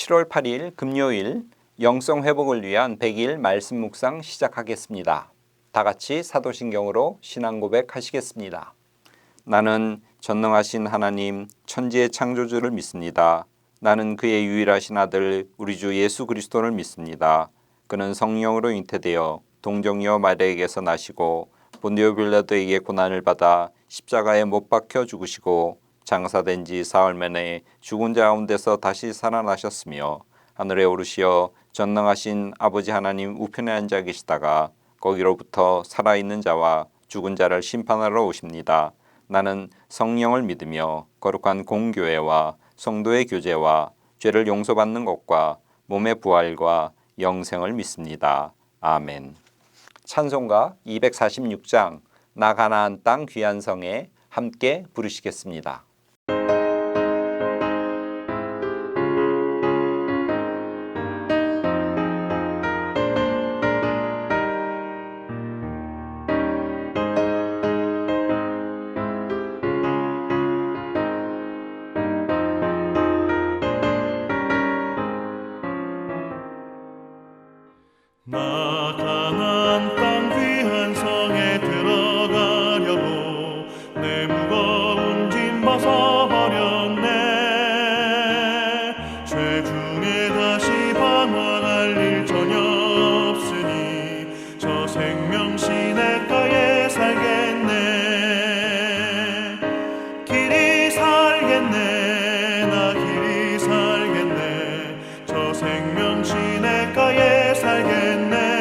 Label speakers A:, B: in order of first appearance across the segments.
A: 7월 8일 금요일 영성 회복을 위한 100일 말씀 묵상 시작하겠습니다. 다 같이 사도신경으로 신앙 고백하시겠습니다. 나는 전능하신 하나님 천지의 창조주를 믿습니다. 나는 그의 유일하신 아들 우리 주 예수 그리스도를 믿습니다. 그는 성령으로 잉태되어 동정녀 마리아에게서 나시고 본디오 빌라도에게 고난을 받아 십자가에 못 박혀 죽으시고 장사된 지 사흘 만에 죽은 자 가운데서 다시 살아나셨으며 하늘에 오르시어 전능하신 아버지 하나님 우편에 앉아 계시다가 거기로부터 살아있는 자와 죽은 자를 심판하러 오십니다. 나는 성령을 믿으며 거룩한 공교회와 성도의 교제와 죄를 용서받는 것과 몸의 부활과 영생을 믿습니다. 아멘. 찬송가 246장 나 가나안 땅 귀한 성에 함께 부르시겠습니다.
B: 나 가나안 땅 귀한 성에 들어가려고 내 무거운 짐 벗어버렸네. 죄 중에 다시 방황할 일 전혀 없으니 저 생명 시냇가에 살겠네. 길이 살겠네. 나 길이 살겠네. 저 생명 시냇가에 살겠네.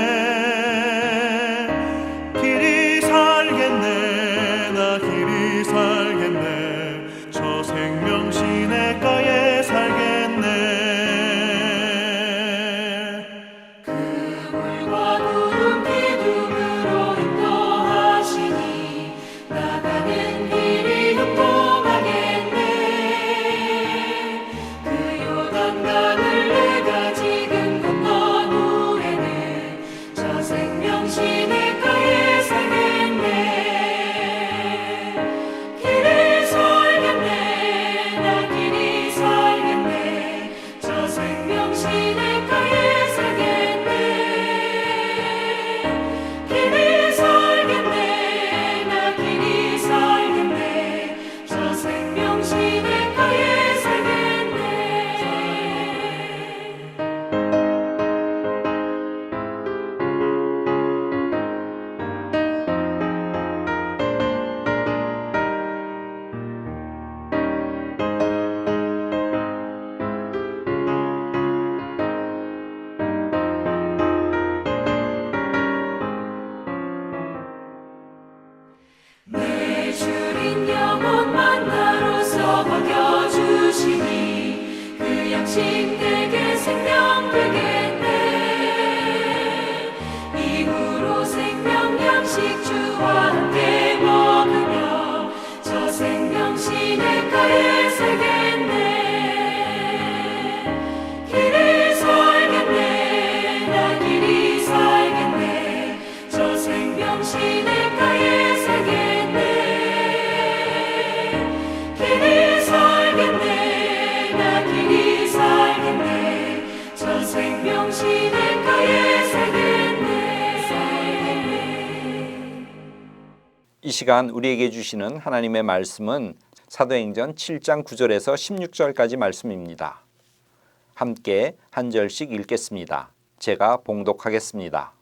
C: 양심 되게 생명 되겠네. 이후로 생명 양식 주와 함께 먹으며 저 생명 시냇가에 살겠네. 길이 살겠네. 나 길이 살겠네. 저 생명 시냇가에 살겠네. 길이 살겠네. 나 길이 살겠네. 저 생명 시냇가에 살겠네.
A: 이 시간 우리에게 주시는 하나님의 말씀은 사도행전 7장 9절에서 16절까지 말씀입니다. 함께 한 절씩 읽겠습니다. 제가 봉독하겠습니다.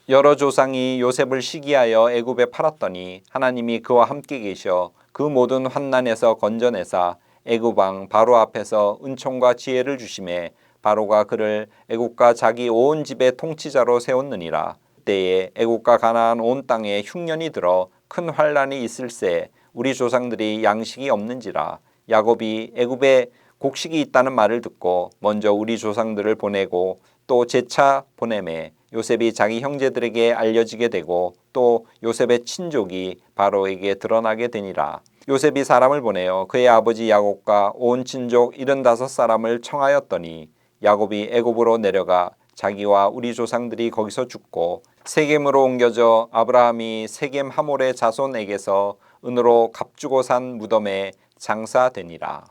A: 여러 조상이 요셉을 시기하여 애굽에 팔았더니 하나님이 그와 함께 계셔 그 모든 환난에서 건져내사 애굽 왕 바로 앞에서 은총과 지혜를 주심에 바로가 그를 애굽과 자기 온 집의 통치자로 세웠느니라. 그때에 애굽과 가나안 온 땅에 흉년이 들어 큰 환난이 있을새 우리 조상들이 양식이 없는지라. 야곱이 애굽에 곡식이 있다는 말을 듣고 먼저 우리 조상들을 보내고 또 재차 보내매 요셉이 자기 형제들에게 알려지게 되고 또 요셉의 친족이 바로에게 드러나게 되니라. 요셉이 사람을 보내어 그의 아버지 야곱과 온 친족 75사람을 청하였더니 야곱이 애굽으로 내려가 자기와 우리 조상들이 거기서 죽고 세겜으로 옮겨져 아브라함이 세겜 하몰의 자손에게서 은으로 값주고 산 무덤에 장사되니라.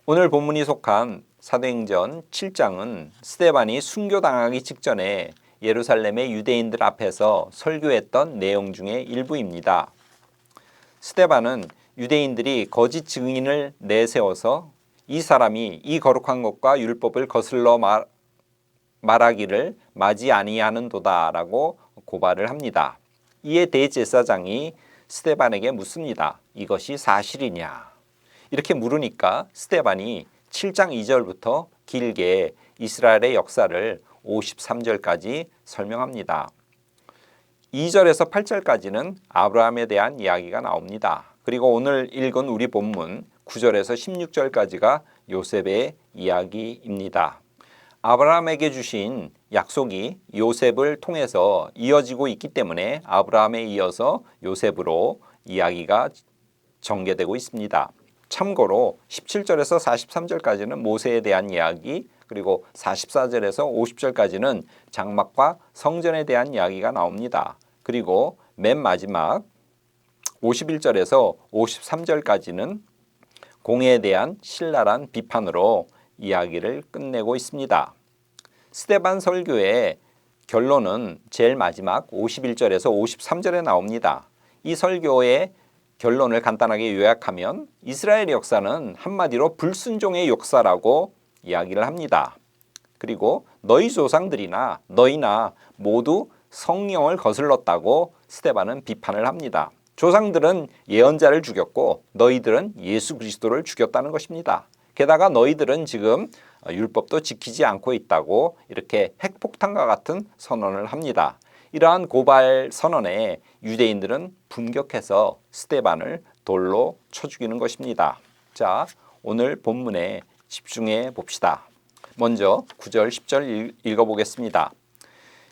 A: 오늘 본문이 속한 사도행전 7장은 스데반이 순교당하기 직전에 예루살렘의 유대인들 앞에서 설교했던 내용 중의 일부입니다. 스데반은 유대인들이 거짓 증인을 내세워서 이 사람이 이 거룩한 것과 율법을 거슬러 말하기를 마지 아니하는도다라고 고발을 합니다. 이에 대제사장이 스데반에게 묻습니다. 이것이 사실이냐? 이렇게 물으니까 스데반이 7장 2절부터 길게 이스라엘의 역사를 53절까지 설명합니다. 2절에서 8절까지는 아브라함에 대한 이야기가 나옵니다. 그리고 오늘 읽은 우리 본문 9절에서 16절까지가 요셉의 이야기입니다. 아브라함에게 주신 약속이 요셉을 통해서 이어지고 있기 때문에 아브라함에 이어서 요셉으로 이야기가 전개되고 있습니다. 참고로 17절에서 43절까지는 모세에 대한 이야기, 그리고 44절에서 50절까지는 장막과 성전에 대한 이야기가 나옵니다. 그리고 맨 마지막 51절에서 53절까지는 공회에 대한 신랄한 비판으로 이야기를 끝내고 있습니다. 스데반 설교의 결론은 제일 마지막 51절에서 53절에 나옵니다. 이 설교의 결론을 간단하게 요약하면 이스라엘의 역사는 한마디로 불순종의 역사라고 이야기를 합니다. 그리고 너희 조상들이나 너희나 모두 성령을 거슬렀다고 스데반은 비판을 합니다. 조상들은 예언자를 죽였고 너희들은 예수 그리스도를 죽였다는 것입니다. 게다가 너희들은 지금 율법도 지키지 않고 있다고 이렇게 핵폭탄과 같은 선언을 합니다. 이러한 고발 선언에 유대인들은 분격해서 스데반을 돌로 쳐 죽이는 것입니다. 자, 오늘 본문에 집중해 봅시다. 먼저 9절, 10절 읽어보겠습니다.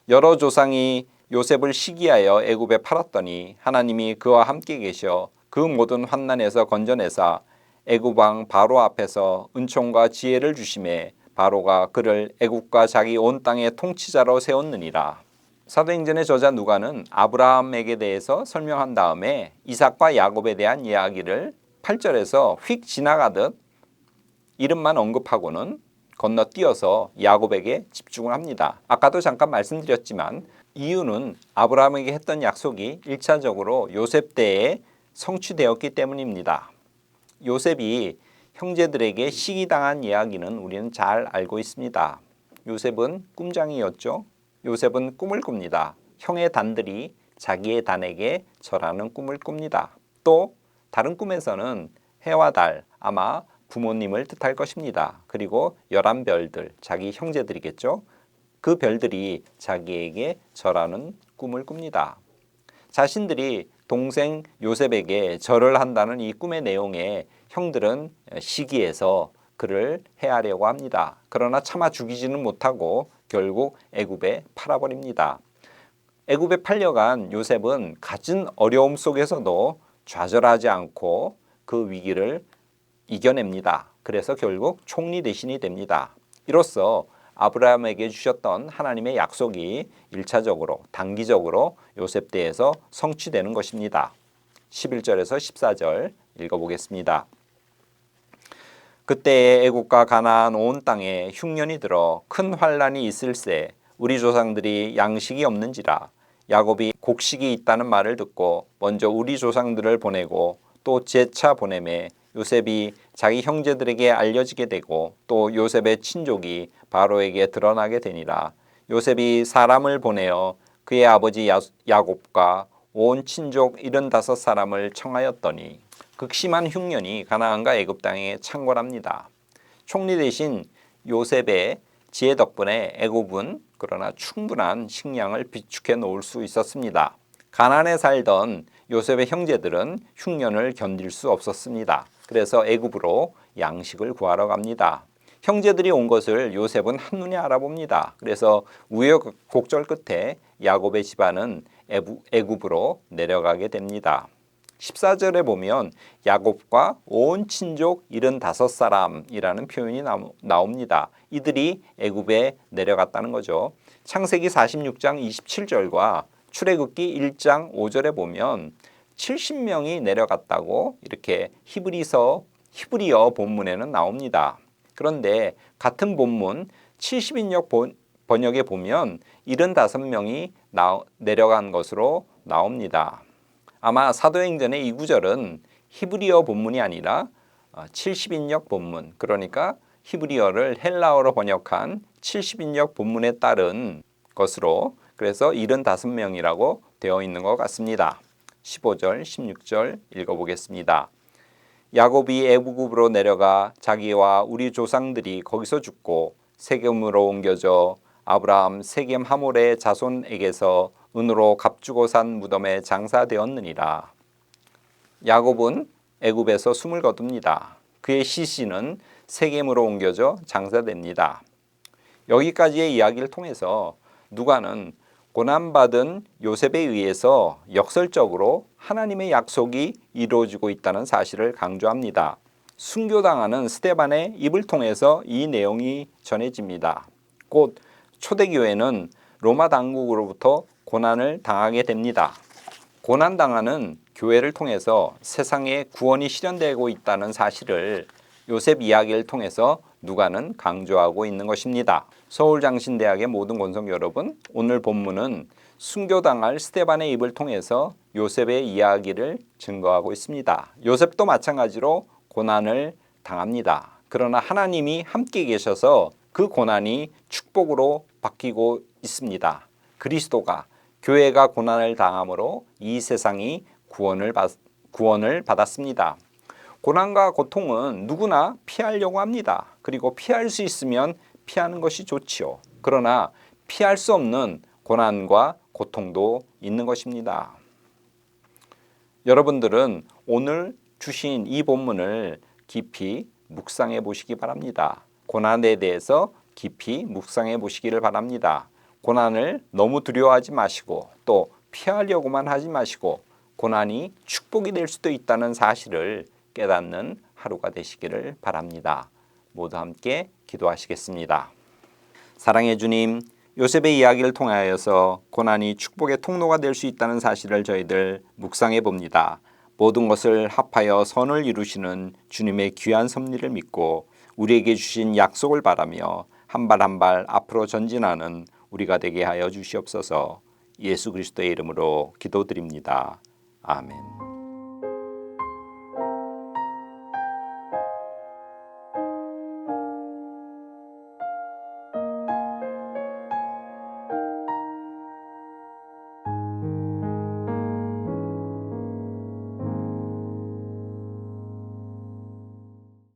A: 여러 조상이 요셉을 시기하여 애굽에 팔았더니 하나님이 그와 함께 계셔 그 모든 환난에서 건져내사 애굽 왕 바로 앞에서 은총과 지혜를 주심에 바로가 그를 애굽과 자기 온 땅의 통치자로 세웠느니라. 사도행전의 저자 누가는 아브라함에게 대해서 설명한 다음에 이삭과 야곱에 대한 이야기를 8절에서 휙 지나가듯 이름만 언급하고는 건너뛰어서 야곱에게 집중을 합니다. 아까도 잠깐 말씀드렸지만 이유는 아브라함에게 했던 약속이 1차적으로 요셉 때에 성취되었기 때문입니다. 요셉이 형제들에게 시기당한 이야기는 우리는 잘 알고 있습니다. 요셉은 꿈장이었죠. 요셉은 꿈을 꿉니다. 형의 단들이 자기의 단에게 절하는 꿈을 꿉니다. 또 다른 꿈에서는 해와 달, 아마 부모님을 뜻할 것입니다. 그리고 11별들, 자기 형제들이겠죠. 그 별들이 자기에게 절하는 꿈을 꿉니다. 자신들이 동생 요셉에게 절을 한다는 이 꿈의 내용에 형들은 시기해서 그를 해하려고 합니다. 그러나 차마 죽이지는 못하고 결국 애굽에 팔아버립니다. 애굽에 팔려간 요셉은 갖은 어려움 속에서도 좌절하지 않고 그 위기를 이겨냅니다. 그래서 결국 총리 대신이 됩니다. 이로써 아브라함에게 주셨던 하나님의 약속이 1차적으로 단기적으로 요셉 때에서 성취되는 것입니다. 11절에서 14절 읽어보겠습니다. 그때에 애국과 가나안 온 땅에 흉년이 들어 큰 환란이 있을새 우리 조상들이 양식이 없는지라 야곱이 곡식이 있다는 말을 듣고 먼저 우리 조상들을 보내고 또 재차 보내매 요셉이 자기 형제들에게 알려지게 되고 또 요셉의 친족이 바로에게 드러나게 되니라. 요셉이 사람을 보내어 그의 아버지 야곱과 온 친족 75사람을 청하였더니 극심한 흉년이 가나안과 애굽 땅에 창궐합니다. 총리 대신 요셉의 지혜 덕분에 애굽은 그러나 충분한 식량을 비축해 놓을 수 있었습니다. 가나안에 살던 요셉의 형제들은 흉년을 견딜 수 없었습니다. 그래서 애굽으로 양식을 구하러 갑니다. 형제들이 온 것을 요셉은 한눈에 알아봅니다. 그래서 우여곡절 끝에 야곱의 집안은 애굽으로 내려가게 됩니다. 14절에 보면 야곱과 온 친족 75사람이라는 표현이 나옵니다. 이들이 애굽에 내려갔다는 거죠. 창세기 46장 27절과 출애굽기 1장 5절에 보면 70명이 내려갔다고 이렇게 히브리어 본문에는 나옵니다. 그런데 같은 본문 70인역 번역에 보면 75명이 내려간 것으로 나옵니다. 아마 사도행전의 이 구절은 히브리어 본문이 아니라 70인역 본문, 그러니까 히브리어를 헬라어로 번역한 70인역 본문에 따른 것으로, 그래서 75명이라고 되어 있는 것 같습니다. 15절, 16절 읽어보겠습니다. 야곱이 애굽으로 내려가 자기와 우리 조상들이 거기서 죽고 세겜으로 옮겨져 아브라함 세겜 하몰의 자손에게서 은으로 값주고 산 무덤에 장사되었느니라. 야곱은 애굽에서 숨을 거둡니다. 그의 시신은 세겜으로 옮겨져 장사됩니다. 여기까지의 이야기를 통해서 누가는 고난받은 요셉에 의해서 역설적으로 하나님의 약속이 이루어지고 있다는 사실을 강조합니다. 순교당하는 스데반의 입을 통해서 이 내용이 전해집니다. 곧 초대교회는 로마 당국으로부터 고난을 당하게 됩니다. 고난당하는 교회를 통해서 세상에 구원이 실현되고 있다는 사실을 요셉 이야기를 통해서 누가는 강조하고 있는 것입니다. 서울장신대학의 모든 권성 여러분, 오늘 본문은 순교당할 스데반의 입을 통해서 요셉의 이야기를 증거하고 있습니다. 요셉도 마찬가지로 고난을 당합니다. 그러나 하나님이 함께 계셔서 그 고난이 축복으로 바뀌고 있습니다. 그리스도가, 교회가 고난을 당함으로 이 세상이 구원을 받았습니다. 고난과 고통은 누구나 피하려고 합니다. 그리고 피할 수 있으면 피하는 것이 좋지요. 그러나 피할 수 없는 고난과 고통도 있는 것입니다. 여러분들은 오늘 주신 이 본문을 깊이 묵상해 보시기 바랍니다. 고난에 대해서 깊이 묵상해 보시기를 바랍니다. 고난을 너무 두려워하지 마시고 또 피하려고만 하지 마시고 고난이 축복이 될 수도 있다는 사실을 깨닫는 하루가 되시기를 바랍니다. 모두 함께 기도하시겠습니다. 사랑의 주님, 요셉의 이야기를 통하여서 고난이 축복의 통로가 될 수 있다는 사실을 저희들 묵상해 봅니다. 모든 것을 합하여 선을 이루시는 주님의 귀한 섭리를 믿고 우리에게 주신 약속을 바라며 한 발 한 발 앞으로 전진하는 우리가 되게 하여 주시옵소서. 예수 그리스도의 이름으로 기도드립니다. 아멘.